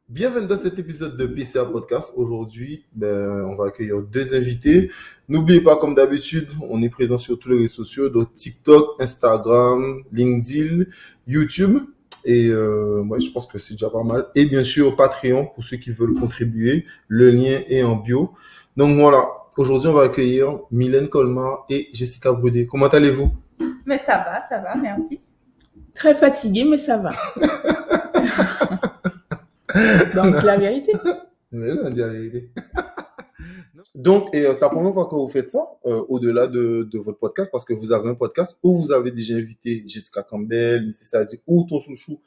Bienvenue dans cet épisode de PCA Podcast. Aujourd'hui, on va accueillir deux invités. N'oubliez pas, comme d'habitude, on est présent sur tous les réseaux sociaux, donc TikTok, Instagram, LinkedIn, YouTube. Et moi, je pense que c'est déjà pas mal. Et bien sûr, Patreon, pour ceux qui veulent contribuer. Le lien est en bio. Donc voilà, aujourd'hui, on va accueillir Mylène Colmar et Jessica Brudet. Comment allez-vous? Mais ça va, merci. Très fatiguée, mais ça va. Donc, c'est la vérité. Oui, on dit la vérité. Donc, c'est la première fois que vous faites ça, au-delà de votre podcast, parce que vous avez un podcast où vous avez déjà invité Jessica Campbell, Mrs. Sadi, ou ton chouchou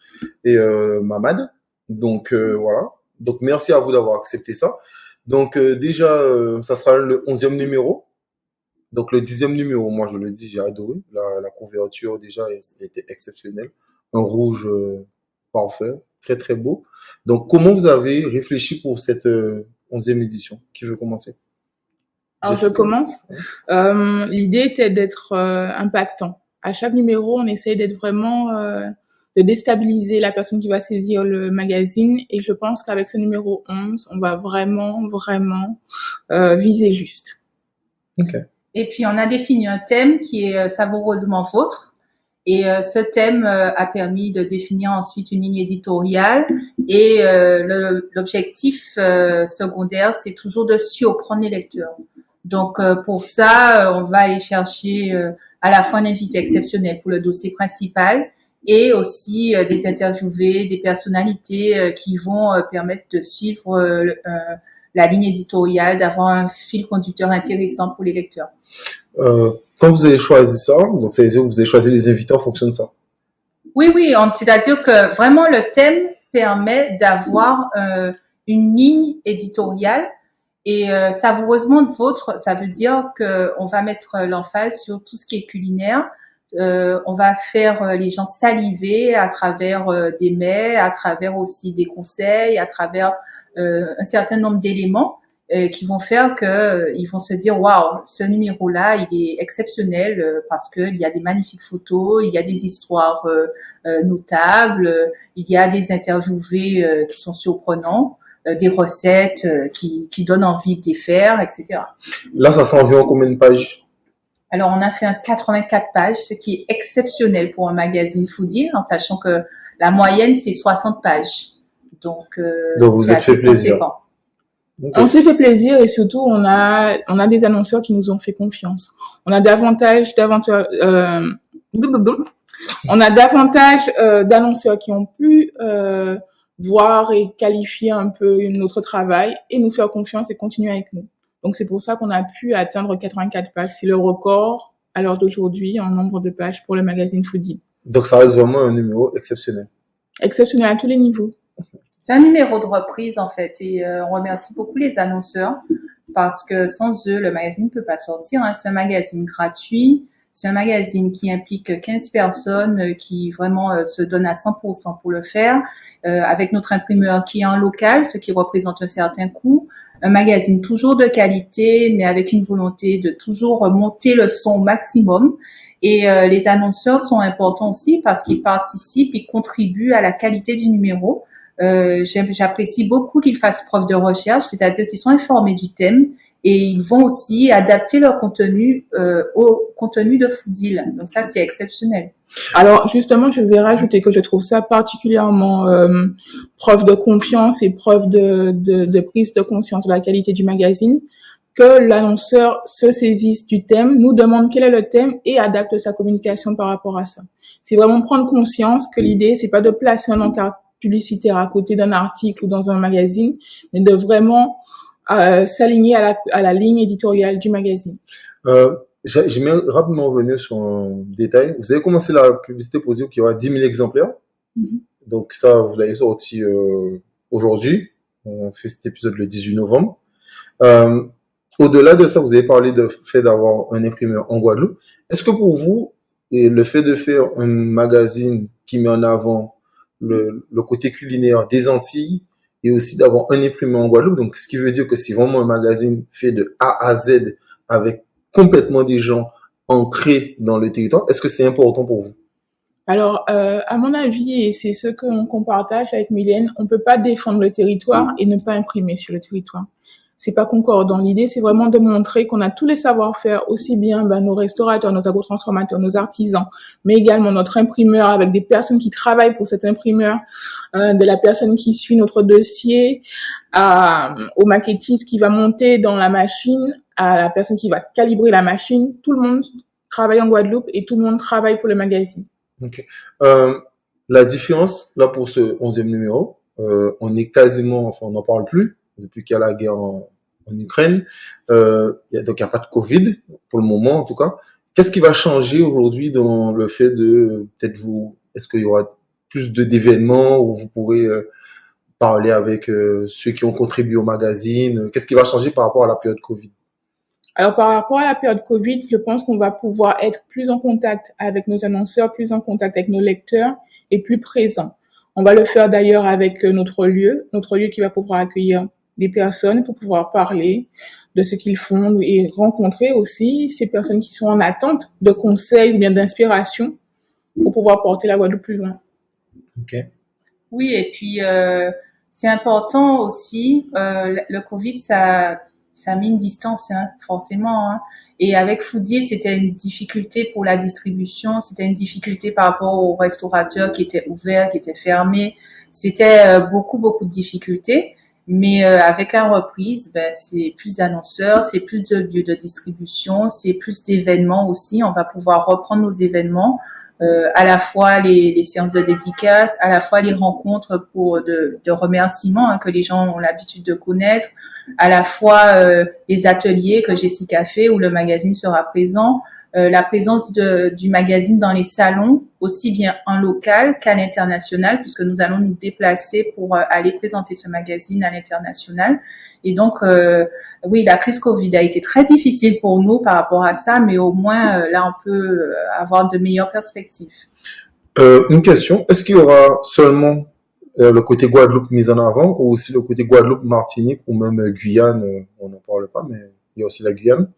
et Mamad. Donc, voilà. Donc, merci à vous d'avoir accepté ça. Donc, déjà, ça sera le 11e numéro. Donc, le 10e numéro, moi, je le dis, j'ai adoré. La couverture, déjà, était exceptionnelle. Un rouge parfait, très, très beau. Donc, comment vous avez réfléchi pour cette 11e édition? Qui veut commencer? Alors, je commence. L'idée était d'être impactant. À chaque numéro, on essaye d'être vraiment, de déstabiliser la personne qui va saisir le magazine. Et je pense qu'avec ce numéro 11, on va vraiment viser juste. Ok. Et puis, on a défini un thème qui est savoureusement vôtre. Et ce thème a permis de définir ensuite une ligne éditoriale. Et l'objectif secondaire, c'est toujours de surprendre les lecteurs. Donc, pour ça, on va aller chercher à la fois un invité exceptionnel pour le dossier principal et aussi des interviewés, des personnalités qui vont permettre de suivre la ligne éditoriale, d'avoir un fil conducteur intéressant pour les lecteurs. Quand vous avez choisi ça, donc ça veut dire que vous avez choisi les invités en fonction de ça. Oui, c'est-à-dire que vraiment le thème permet d'avoir une ligne éditoriale et savoureusement de vôtre, ça veut dire que on va mettre l'emphase sur tout ce qui est culinaire. On va faire les gens saliver à travers des mets, à travers aussi des conseils, à travers un certain nombre d'éléments qui vont faire que ils vont se dire waouh, ce numéro-là, il est exceptionnel parce que il y a des magnifiques photos, il y a des histoires notables, il y a des interviewés qui sont surprenants, des recettes qui donnent envie de les faire, etc. Là, ça sent environ combien de pages? Alors, on a fait un 84 pages, ce qui est exceptionnel pour un magazine foodie, en sachant que la moyenne, c'est 60 pages. Donc vous c'est êtes fait assez plaisir. conséquent. Okay. On s'est fait plaisir et surtout, on a des annonceurs qui nous ont fait confiance. On a davantage d'annonceurs qui ont pu voir et qualifier un peu notre travail et nous faire confiance et continuer avec nous. Donc, c'est pour ça qu'on a pu atteindre 84 pages. C'est le record à l'heure d'aujourd'hui en nombre de pages pour le magazine Foodie. Donc, ça reste vraiment un numéro exceptionnel. Exceptionnel à tous les niveaux. C'est un numéro de reprise, en fait, et on remercie beaucoup les annonceurs parce que sans eux, le magazine ne peut pas sortir. Hein. C'est un magazine gratuit. C'est un magazine qui implique 15 personnes qui vraiment se donnent à 100% pour le faire, avec notre imprimeur qui est en local, ce qui représente un certain coût. Un magazine toujours de qualité, mais avec une volonté de toujours monter le son au maximum. Et les annonceurs sont importants aussi parce qu'ils participent, ils contribuent à la qualité du numéro. J'apprécie beaucoup qu'ils fassent preuve de recherche, c'est-à-dire qu'ils sont informés du thème et ils vont aussi adapter leur contenu au contenu de Foodie. Donc ça, c'est exceptionnel. Alors justement, je vais rajouter que je trouve ça particulièrement preuve de confiance et preuve de prise de conscience de la qualité du magazine, que l'annonceur se saisisse du thème, nous demande quel est le thème et adapte sa communication par rapport à ça. C'est vraiment prendre conscience que l'idée, c'est pas de placer un encart publicitaire à côté d'un article ou dans un magazine, mais de vraiment s'aligner à la ligne éditoriale du magazine. J'aimerais rapidement revenir sur un détail. Vous avez commencé la publicité pour dire qu'il y aura 10 000 exemplaires. Mm-hmm. Donc ça, vous l'avez sorti aujourd'hui. On fait cet épisode le 18 novembre. Au-delà de ça, vous avez parlé du fait d'avoir un imprimeur en Guadeloupe. Est-ce que pour vous, le fait de faire un magazine qui met en avant le côté culinaire des Antilles et aussi d'avoir un imprimeur en Guadeloupe, donc ce qui veut dire que c'est vraiment un magazine fait de A à Z avec complètement des gens ancrés dans le territoire, est-ce que c'est important pour vous? Alors, à mon avis, et c'est ce qu'on partage avec Mylène, on peut pas défendre le territoire et ne pas imprimer sur le territoire. C'est pas concordant. L'idée, c'est vraiment de montrer qu'on a tous les savoir-faire, aussi bien nos restaurateurs, nos agrotransformateurs, nos artisans, mais également notre imprimeur avec des personnes qui travaillent pour cet imprimeur, de la personne qui suit notre dossier, au maquettiste qui va monter dans la machine, à la personne qui va calibrer la machine. Tout le monde travaille en Guadeloupe et tout le monde travaille pour le magazine. Ok. La différence, là, pour ce 11e numéro, on est quasiment, enfin, on n'en parle plus depuis qu'il y a la guerre en Ukraine. Donc, il n'y a pas de Covid, pour le moment, en tout cas. Qu'est-ce qui va changer aujourd'hui dans le fait de, peut-être est-ce qu'il y aura plus d'événements où vous pourrez parler avec ceux qui ont contribué au magazine? Qu'est-ce qui va changer par rapport à la période Covid? Alors, par rapport à la période Covid, je pense qu'on va pouvoir être plus en contact avec nos annonceurs, plus en contact avec nos lecteurs et plus présent. On va le faire d'ailleurs avec notre lieu qui va pouvoir accueillir des personnes pour pouvoir parler de ce qu'ils font et rencontrer aussi ces personnes qui sont en attente de conseils ou bien d'inspiration pour pouvoir porter la Guadeloupe plus loin. Ok. Oui, et puis c'est important aussi, le Covid, ça a mis une distance, hein, forcément. Hein. Et avec Foodil, c'était une difficulté pour la distribution, c'était une difficulté par rapport aux restaurateurs qui étaient ouverts, qui étaient fermés. C'était beaucoup de difficultés. Mais avec la reprise, c'est plus d'annonceurs, c'est plus de lieux de distribution, c'est plus d'événements aussi. On va pouvoir reprendre nos événements, à la fois les séances de dédicaces, à la fois les rencontres de remerciements, hein, que les gens ont l'habitude de connaître, à la fois les ateliers que Jessica fait où le magazine sera présent, la présence du magazine dans les salons, aussi bien en local qu'à l'international, puisque nous allons nous déplacer pour aller présenter ce magazine à l'international. Et donc, oui, la crise Covid a été très difficile pour nous par rapport à ça, mais au moins, là, on peut avoir de meilleures perspectives. Une question, est-ce qu'il y aura seulement le côté Guadeloupe mis en avant ou aussi le côté Guadeloupe, Martinique ou même Guyane, on n'en parle pas, mais il y a aussi la Guyane.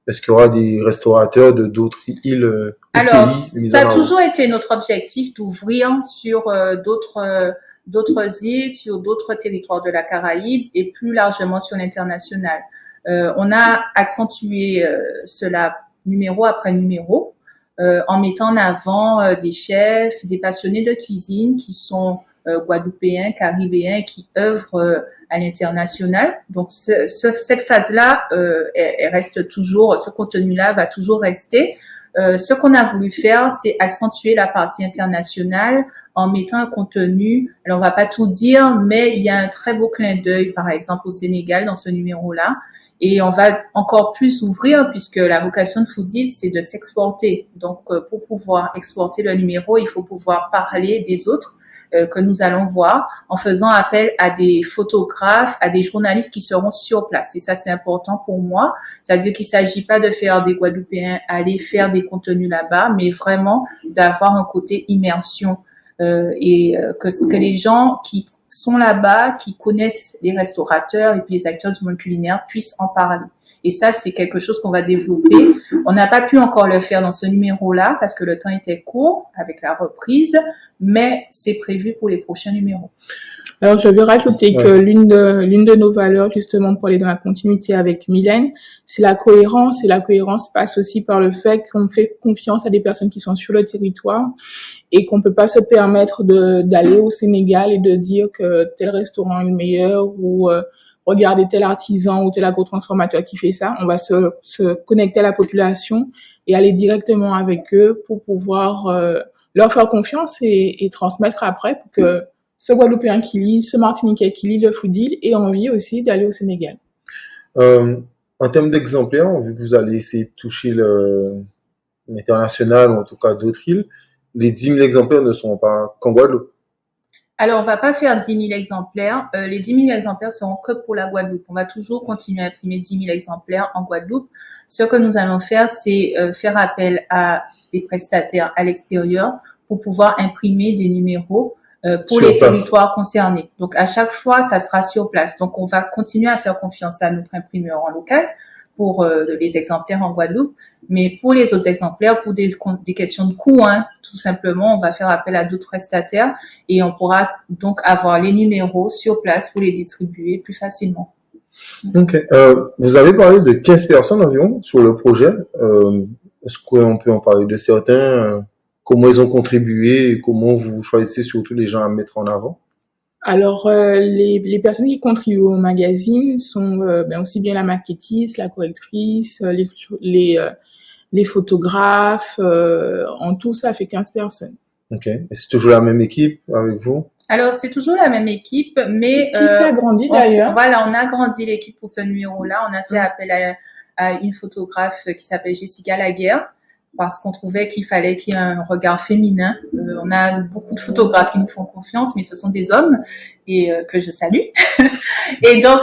Est-ce qu'il y aura des restaurateurs de d'autres îles Alors, pays ça a toujours été notre objectif d'ouvrir sur d'autres îles, sur d'autres territoires de la Caraïbe et plus largement sur l'international. On a accentué cela numéro après numéro en mettant en avant des chefs, des passionnés de cuisine qui sont guadeloupéens, caribéens, qui œuvrent à l'international. Donc cette phase-là, elle reste toujours, ce contenu-là va toujours rester. Ce qu'on a voulu faire, c'est accentuer la partie internationale en mettant un contenu. Alors on va pas tout dire, mais il y a un très beau clin d'œil, par exemple au Sénégal dans ce numéro-là. Et on va encore plus ouvrir puisque la vocation de Foodil, c'est de s'exporter. Donc, pour pouvoir exporter le numéro, il faut pouvoir parler des autres que nous allons voir en faisant appel à des photographes, à des journalistes qui seront sur place. Et ça, c'est important pour moi. C'est-à-dire qu'il ne s'agit pas de faire des Guadeloupéens aller faire des contenus là-bas, mais vraiment d'avoir un côté immersion que les gens qui sont là-bas, qui connaissent les restaurateurs et puis les acteurs du monde culinaire puissent en parler. Et ça, c'est quelque chose qu'on va développer. On n'a pas pu encore le faire dans ce numéro-là parce que le temps était court avec la reprise, mais c'est prévu pour les prochains numéros. Alors, je vais rajouter que l'une de nos valeurs, justement, pour aller dans la continuité avec Mylène, c'est la cohérence. Et la cohérence passe aussi par le fait qu'on fait confiance à des personnes qui sont sur le territoire et qu'on peut pas se permettre d'aller au Sénégal et de dire que tel restaurant est le meilleur ou regarder tel artisan ou tel agrotransformateur qui fait ça. On va se connecter à la population et aller directement avec eux pour pouvoir leur faire confiance et transmettre après pour que ce Guadeloupéen qui lit, ce Martiniquais qui lit le Foodil ait envie aussi d'aller au Sénégal. En termes d'exemplaires, vu que vous allez essayer de toucher l'international ou en tout cas d'autres îles, les 10 000 exemplaires ne seront pas qu'en Guadeloupe. Alors, on va pas faire 10 000 exemplaires. Les 10 000 exemplaires seront que pour la Guadeloupe. On va toujours continuer à imprimer 10 000 exemplaires en Guadeloupe. Ce que nous allons faire, c'est faire appel à des prestataires à l'extérieur pour pouvoir imprimer des numéros pour les territoires concernés. Donc, à chaque fois, ça sera sur place. Donc, on va continuer à faire confiance à notre imprimeur en local pour les exemplaires en Guadeloupe. Mais pour les autres exemplaires, pour des questions de coût, hein, tout simplement, on va faire appel à d'autres prestataires et on pourra donc avoir les numéros sur place pour les distribuer plus facilement. Ok. Vous avez parlé de 15 personnes environ sur le projet. Est-ce qu'on peut en parler de certains? Comment ils ont contribué et comment vous choisissez surtout les gens à mettre en avant? Alors, les personnes qui contribuent au magazine sont aussi bien la maquettiste, la correctrice, les photographes. En tout, ça fait 15 personnes. Ok. Et c'est toujours la même équipe avec vous? Alors, c'est toujours la même équipe, mais qui s'est agrandi d'ailleurs. Voilà, on a agrandi l'équipe pour ce numéro-là. On a fait appel à une photographe qui s'appelle Jessica Laguerre, parce qu'on trouvait qu'il fallait qu'il y ait un regard féminin. On a beaucoup de photographes qui nous font confiance, mais ce sont des hommes et que je salue. Et donc,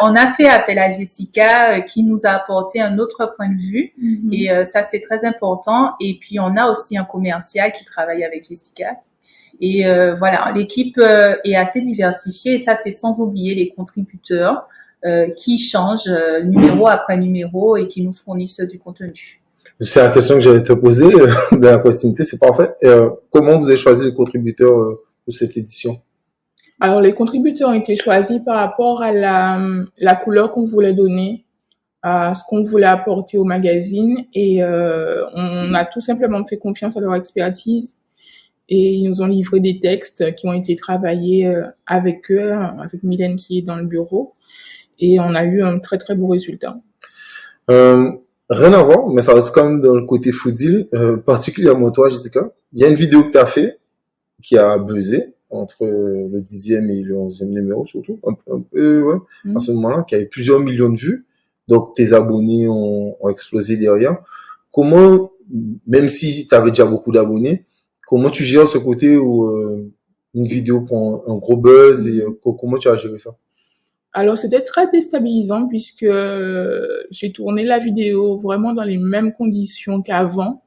on a fait appel à Jessica qui nous a apporté un autre point de vue. Et ça, c'est très important. Et puis, on a aussi un commercial qui travaille avec Jessica. Et voilà, l'équipe est assez diversifiée. Et ça, c'est sans oublier les contributeurs qui changent numéro après numéro et qui nous fournissent du contenu. C'est la question que j'allais te poser dans la proximité, c'est parfait. Comment vous avez choisi les contributeurs pour cette édition? Alors, les contributeurs ont été choisis par rapport à la couleur qu'on voulait donner, à ce qu'on voulait apporter au magazine, et on a tout simplement fait confiance à leur expertise, et ils nous ont livré des textes qui ont été travaillés avec eux, avec Mylène qui est dans le bureau, et on a eu un très très beau résultat. Rien à voir, mais ça reste quand même dans le côté foodie, particulièrement toi, Jessica. Il y a une vidéo que tu as fait qui a buzzé entre le 10e et le 11e numéro, surtout. Un peu, ouais, à ce moment-là, qui avait plusieurs millions de vues. Donc, tes abonnés ont explosé derrière. Comment, même si tu avais déjà beaucoup d'abonnés, comment tu gères ce côté où une vidéo prend un gros buzz et comment tu as géré ça? Alors, c'était très déstabilisant puisque j'ai tourné la vidéo vraiment dans les mêmes conditions qu'avant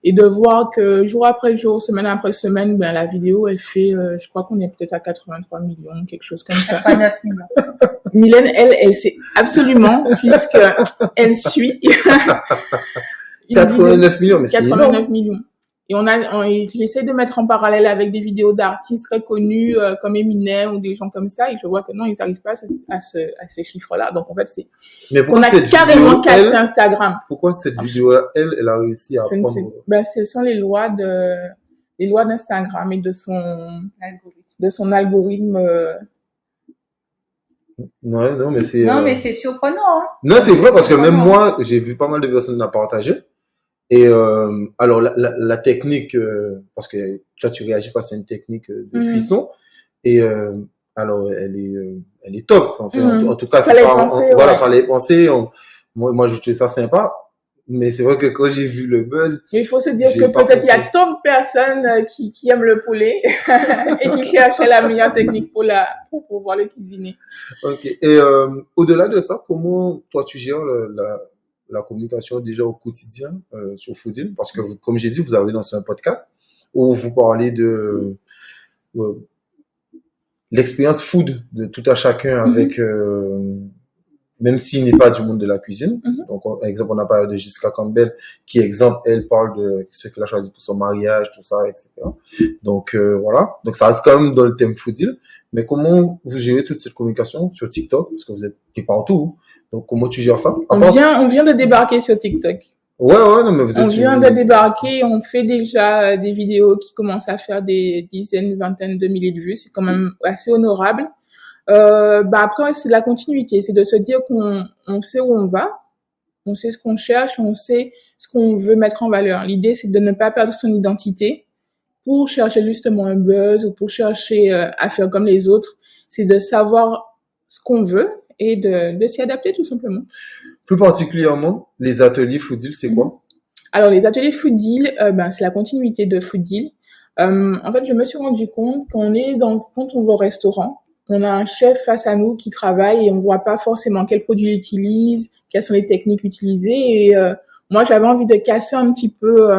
et de voir que jour après jour, semaine après semaine, ben la vidéo, elle fait, je crois qu'on est peut-être à 83 millions, quelque chose comme ça. 89 millions. Mylène, elle sait absolument puisque elle suit. 89 millions, mais c'est 89 millions. Et j'essaie de mettre en parallèle avec des vidéos d'artistes très connus comme Eminem ou des gens comme ça, et je vois que non, ils n'arrivent pas à ce chiffre-là. Donc en fait, on a carrément cassé Instagram. Pourquoi cette vidéo-là, elle a réussi à prendre? Ce sont les lois d'Instagram et de son algorithme. Non, mais c'est. Non, mais c'est surprenant. Hein. Non, c'est vrai parce que même moi, j'ai vu pas mal de personnes la partager. Et alors la technique, parce que tu réagis face à une technique de cuisson, et alors elle est top. Enfin, en tout cas, c'est pas, voilà, fallait penser. Moi, je trouvais ça sympa. Mais c'est vrai que quand j'ai vu le buzz, il faut se dire que peut-être il y a tant de personnes qui aiment le poulet et qui cherchent la meilleure technique pour pouvoir le cuisiner. Ok. Et au-delà de ça, comment toi tu gères la communication déjà au quotidien sur Foodil? Parce que, comme j'ai dit, vous avez lancé un podcast où vous parlez de l'expérience food de tout à chacun avec, même s'il n'est pas du monde de la cuisine. Donc, par exemple, on a parlé de Jessica Campbell, qui, exemple, elle parle de ce qu'elle a choisi pour son mariage, tout ça, etc. Donc, voilà. Donc, ça reste quand même dans le thème Foodil. Mais comment vous gérez toute cette communication sur TikTok? Parce que vous êtes partout. Donc, comment tu gères ça? On vient de débarquer sur TikTok. Ouais, non, mais vous êtes... On vient de débarquer, on fait déjà des vidéos qui commencent à faire des dizaines, vingtaines de milliers de vues. C'est quand même assez honorable. Après, c'est de la continuité. C'est de se dire qu'on sait où on va, on sait ce qu'on cherche, on sait ce qu'on veut mettre en valeur. L'idée, c'est de ne pas perdre son identité pour chercher justement un buzz ou pour chercher à faire comme les autres. C'est de savoir ce qu'on veut et de s'y adapter tout simplement. Plus particulièrement, les ateliers Foodil, c'est quoi? Alors, les ateliers Foodil, c'est la continuité de Foodil. En fait, je me suis rendu compte quand on va au restaurant, on a un chef face à nous qui travaille et on voit pas forcément quels produits il utilise, quelles sont les techniques utilisées. Et moi, j'avais envie de casser un petit peu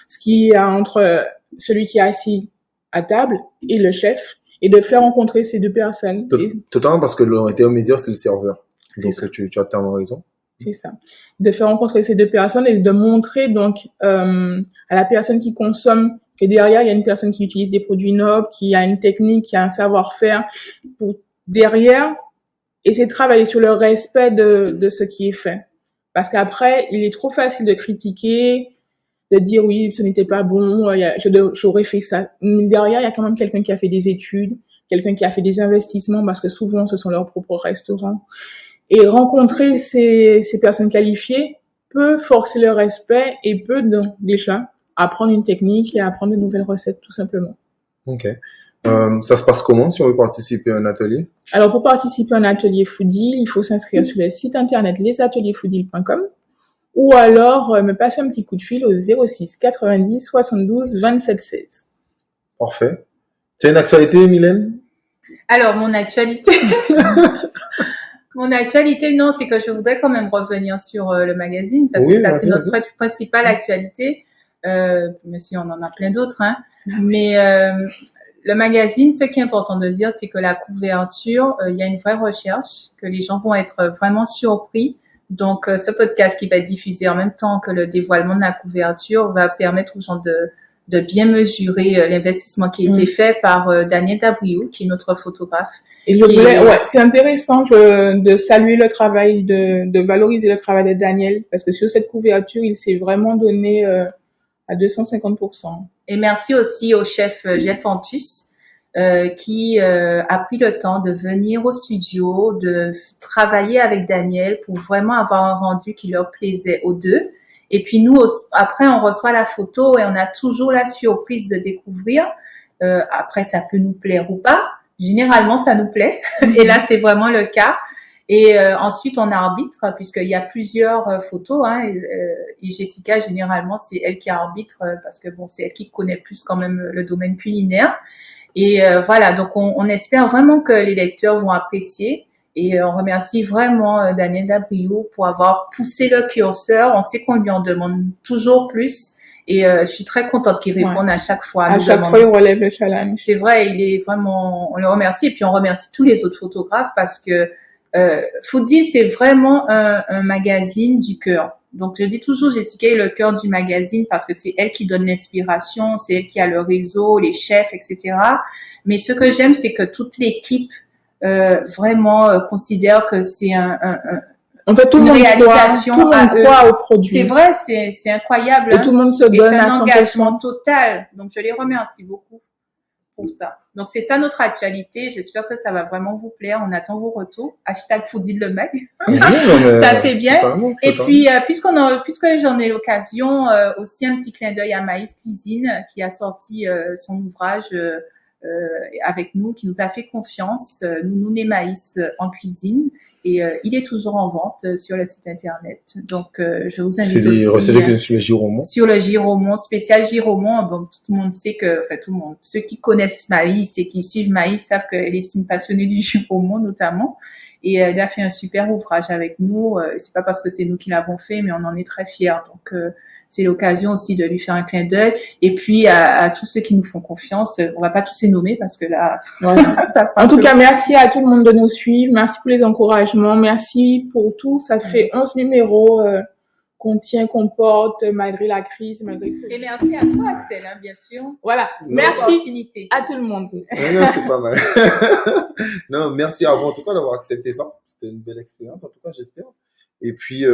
ce qu'il y a entre celui qui est assis à table et le chef, et de faire rencontrer ces deux personnes. Totalement, parce que l'intermédiaire, c'est le serveur. Donc, tu as tellement raison. C'est ça. De faire rencontrer ces deux personnes et de montrer donc à la personne qui consomme que derrière il y a une personne qui utilise des produits nobles, qui a une technique, qui a un savoir-faire pour derrière essayer de travailler sur le respect de ce qui est fait. Parce qu'après, il est trop facile de critiquer, de dire oui, ce n'était pas bon, j'aurais fait ça. Mais derrière, il y a quand même quelqu'un qui a fait des études, quelqu'un qui a fait des investissements, parce que souvent, ce sont leurs propres restaurants. Et rencontrer ces personnes qualifiées peut forcer le respect et peut donc déjà apprendre une technique et apprendre de nouvelles recettes, tout simplement. Ok. Ça se passe comment si on veut participer à un atelier? Alors, pour participer à un atelier Foodil, il faut s'inscrire sur le site internet lesateliersfoodil.com ou alors me passer un petit coup de fil au 06 90 72 27 16. Parfait. Tu as une actualité, Mylène? Alors, mon actualité... Mon actualité, non, c'est que je voudrais quand même revenir sur le magazine, parce que ça, c'est notre principale actualité. Mais si on en a plein d'autres, hein. Mais le magazine, ce qui est important de dire, c'est que la couverture, il y a une vraie recherche, que les gens vont être vraiment surpris. Donc, ce podcast qui va être diffusé en même temps que le dévoilement de la couverture va permettre aux gens de bien mesurer l'investissement qui a été fait par Daniel Dabriou, qui est notre photographe. Et c'est intéressant de saluer le travail, de valoriser le travail de Daniel, parce que sur cette couverture, il s'est vraiment donné à 250%. Et merci aussi au chef Jeff Antus, qui a pris le temps de venir au studio, de travailler avec Daniel pour vraiment avoir un rendu qui leur plaisait aux deux. Et puis nous, après, on reçoit la photo et on a toujours la surprise de découvrir. Après, ça peut nous plaire ou pas. Généralement, ça nous plaît. Et là, c'est vraiment le cas. Et ensuite, on arbitre, puisqu'il y a plusieurs photos. Hein, et Jessica, généralement, c'est elle qui arbitre, parce que bon, c'est elle qui connaît plus quand même le domaine culinaire. Et voilà, donc on espère vraiment que les lecteurs vont apprécier. Et on remercie vraiment Daniel Dabriou pour avoir poussé le curseur. On sait qu'on lui en demande toujours plus. Et je suis très contente qu'il réponde à chaque fois. À chaque fois, il relève le challenge. C'est vrai, il est vraiment... On le remercie. Et puis, on remercie tous les autres photographes parce que Foodil, c'est vraiment un magazine du cœur. Donc, je dis toujours, Jessica est le cœur du magazine parce que c'est elle qui donne l'inspiration, c'est elle qui a le réseau, les chefs, etc. Mais ce que j'aime, c'est que toute l'équipe vraiment considère que c'est en fait, tout le monde croit au produit. C'est vrai, c'est incroyable. Et tout le monde se donne à 100%. C'est un engagement total. Donc, je les remercie beaucoup pour ça. Donc, c'est ça notre actualité. J'espère que ça va vraiment vous plaire. On attend vos retours. #Foodil le mag. Ça, c'est bien. Totalement. Et puis, puisque j'en ai l'occasion, aussi un petit clin d'œil à Maïs Cuisine, qui a sorti son ouvrage avec nous, qui nous a fait confiance, Nounoun et Maïs en cuisine, et il est toujours en vente sur le site internet. Donc je vous invite aussi. C'est des recettes sur le Giromont. Sur le Giromont, spécial Giromont. Bon, tout le monde sait que, enfin tout le monde, ceux qui connaissent Maïs et qui suivent Maïs savent qu'elle est une passionnée du Giromont notamment. Et elle a fait un super ouvrage avec nous. C'est pas parce que c'est nous qui l'avons fait, mais on en est très fiers. Donc c'est l'occasion aussi de lui faire un clin d'œil. Et puis, à tous ceux qui nous font confiance, on va pas tous les nommer parce que là, ça sera... En tout cas, merci à tout le monde de nous suivre. Merci pour les encouragements. Merci pour tout. Ça fait 11 numéros qu'on tient, qu'on porte, malgré la crise, malgré tout. Et merci à toi, Axel, hein, bien sûr. Voilà. Merci à tout le monde. Non, c'est pas mal. Non, merci à vous, en tout cas, d'avoir accepté ça. C'était une belle expérience, en tout cas, j'espère. Et puis,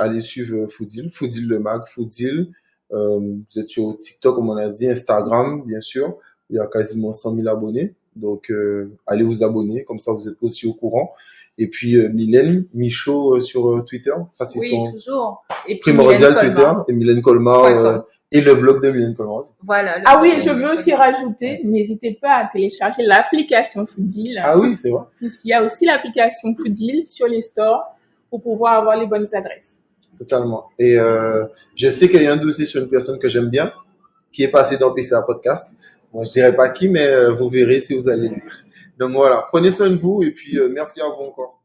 allez suivre Foodil le mag, Foodil. Vous êtes sur TikTok, comme on a dit, Instagram, bien sûr. Il y a quasiment 100 000 abonnés. Donc, allez vous abonner, comme ça vous êtes aussi au courant. Et puis, Mylène Michaud sur Twitter. Ça, c'est toujours. Et puis Primordial Twitter. Et Mylène Colmar. Et le blog de Mylène Colmar. Voilà. Ah oui, je veux aussi rajouter, n'hésitez pas à télécharger l'application Foodil. Ah oui, c'est vrai. Puisqu'il y a aussi l'application Foodil sur les stores pour pouvoir avoir les bonnes adresses. Totalement. Et je sais qu'il y a un dossier sur une personne que j'aime bien, qui est passée dans PCA Podcast. Moi, je dirais pas qui, mais vous verrez si vous allez lire. Donc voilà, prenez soin de vous et puis merci à vous encore.